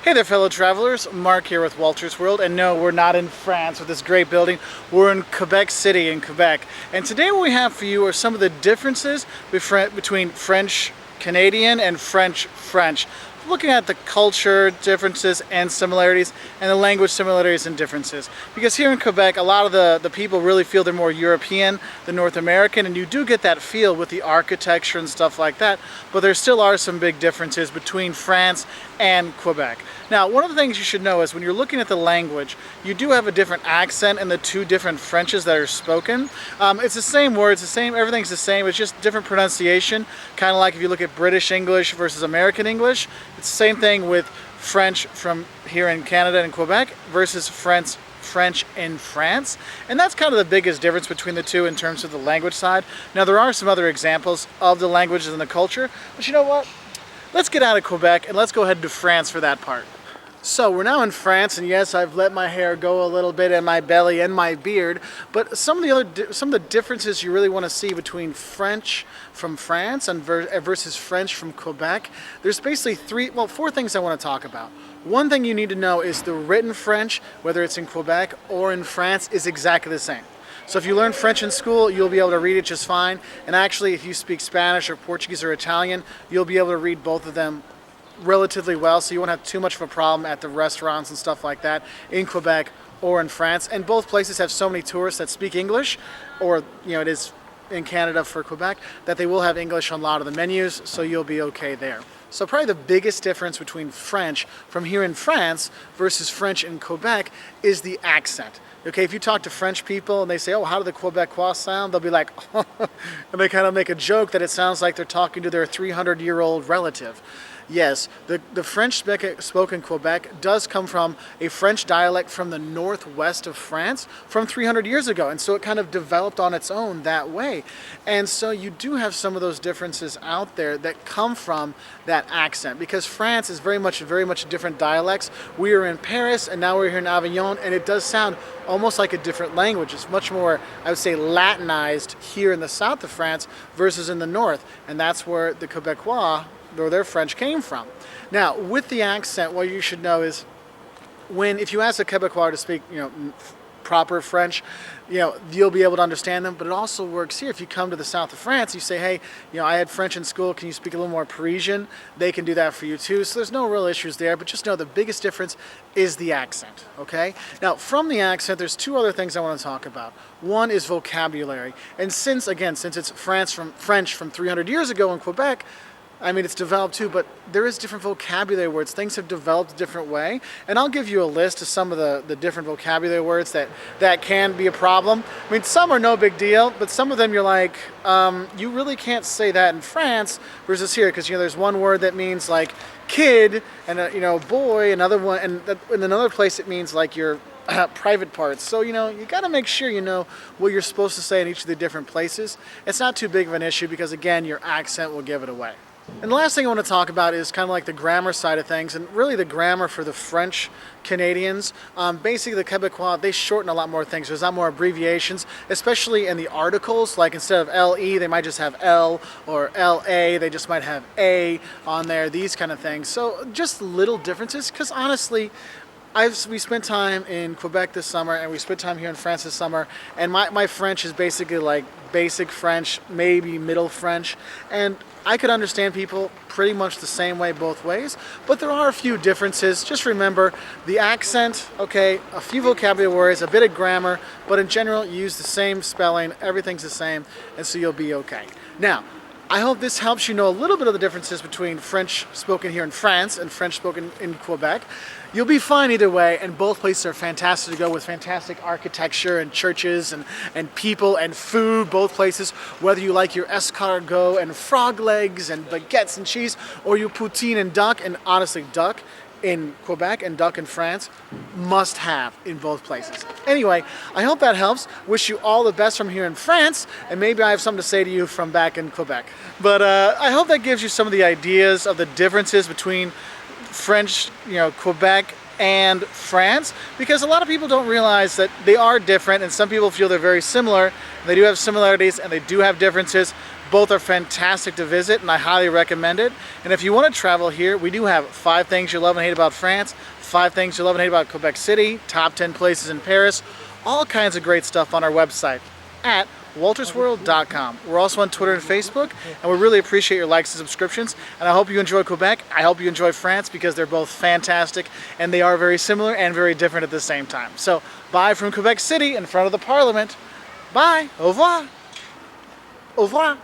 Hey there, fellow travelers. Mark here with Wolters World, and no, we're not in France with this great building. We're in Quebec City in Quebec. And today what we have for you are some of the differences between French Canadian and French French. Looking at the culture differences and similarities, and the language similarities and differences. Because here in Quebec, a lot of the people really feel they're more European than North American, and you do get that feel with the architecture and stuff like that, but there still are some big differences between France and Quebec. Now, one of the things you should know is when you're looking at the language, you do have a different accent in the two different Frenches that are spoken. It's the same words, everything's the same, it's just different pronunciation, kind of like if you look at British English versus American English. It's the same thing with French from here in Canada and Quebec versus French in France, and that's kind of the biggest difference between the two in terms of the language side. Now, there are some other examples of the languages and the culture, but you know what? Let's get out of Quebec and let's go ahead to France for that part. So we're now in France, and yes, I've let my hair go a little bit, and my belly and my beard, but some of the differences you really want to see between French from France and versus French from Quebec, there's basically four things I want to talk about. One thing you need to know is the written French, whether it's in Quebec or in France, is exactly the same. So if you learn French in school, you'll be able to read it just fine, and actually if you speak Spanish or Portuguese or Italian, you'll be able to read both of them relatively well, so you won't have too much of a problem at the restaurants and stuff like that in Quebec or in France. And both places have so many tourists that speak English, or it is in Canada for Quebec, that they will have English on a lot of the menus, so you'll be okay there. So probably the biggest difference between French from here in France versus French in Quebec is the accent. Okay, if you talk to French people and they say, oh, how do the Quebecois sound? They'll be like, and they kind of make a joke that it sounds like they're talking to their 300-year-old relative. Yes, the French spoken in Quebec does come from a French dialect from the northwest of France from 300 years ago, and so it kind of developed on its own that way. And so you do have some of those differences out there that come from that accent, because France is very much different dialects. We are in Paris, and now we're here in Avignon, and it does sound almost like a different language. It's much more, I would say, Latinized here in the south of France versus in the north, and that's where the Quebecois or their French came from. Now, with the accent, what you should know is if you ask a Quebecois to speak, proper French, you'll be able to understand them, but it also works here. If you come to the south of France, you say, hey, I had French in school, can you speak a little more Parisian? They can do that for you too, so there's no real issues there, but just know the biggest difference is the accent, okay? Now, from the accent, there's two other things I want to talk about. One is vocabulary, and since it's French from 300 years ago in Quebec, I mean, it's developed too, but there is different vocabulary words. Things have developed a different way. And I'll give you a list of some of the different vocabulary words that can be a problem. I mean, some are no big deal, but some of them you're like, you really can't say that in France versus here, because there's one word that means like kid and boy, another one, and in another place it means like your private parts. So you got to make sure you know what you're supposed to say in each of the different places. It's not too big of an issue because, again, your accent will give it away. And the last thing I want to talk about is kind of like the grammar side of things, and really the grammar for the French Canadians. Basically, the Quebecois, they shorten a lot more things. There's a lot more abbreviations, especially in the articles. Like instead of LE, they might just have L, or LA, they just might have A on there, these kind of things. So just little differences, because honestly, we spent time in Quebec this summer, and we spent time here in France this summer, and my French is basically like basic French, maybe middle French, and I could understand people pretty much the same way both ways, but there are a few differences. Just remember the accent, okay, a few vocabulary words, a bit of grammar, but in general, you use the same spelling, everything's the same, and so you'll be okay. Now, I hope this helps you know a little bit of the differences between French spoken here in France and French spoken in Quebec. You'll be fine either way, and both places are fantastic to go, with fantastic architecture and churches and people and food, both places. Whether you like your escargot and frog legs and baguettes and cheese, or your poutine and duck, and honestly duck in Quebec and duck in France, must have in both places. Anyway, I hope that helps. Wish you all the best from here in France, and maybe I have something to say to you from back in Quebec. But I hope that gives you some of the ideas of the differences between French, Quebec and France, because a lot of people don't realize that they are different, and some people feel they're very similar. They do have similarities and they do have differences. Both are fantastic to visit, and I highly recommend it. And if you want to travel here, we do have 5 things you love and hate about France, 5 things you love and hate about Quebec City, top 10 places in Paris, all kinds of great stuff on our website at woltersworld.com. We're also on Twitter and Facebook, and we really appreciate your likes and subscriptions. And I hope you enjoy Quebec. I hope you enjoy France, because they're both fantastic and they are very similar and very different at the same time. So bye from Quebec City in front of the Parliament. Bye. Au revoir. Au revoir.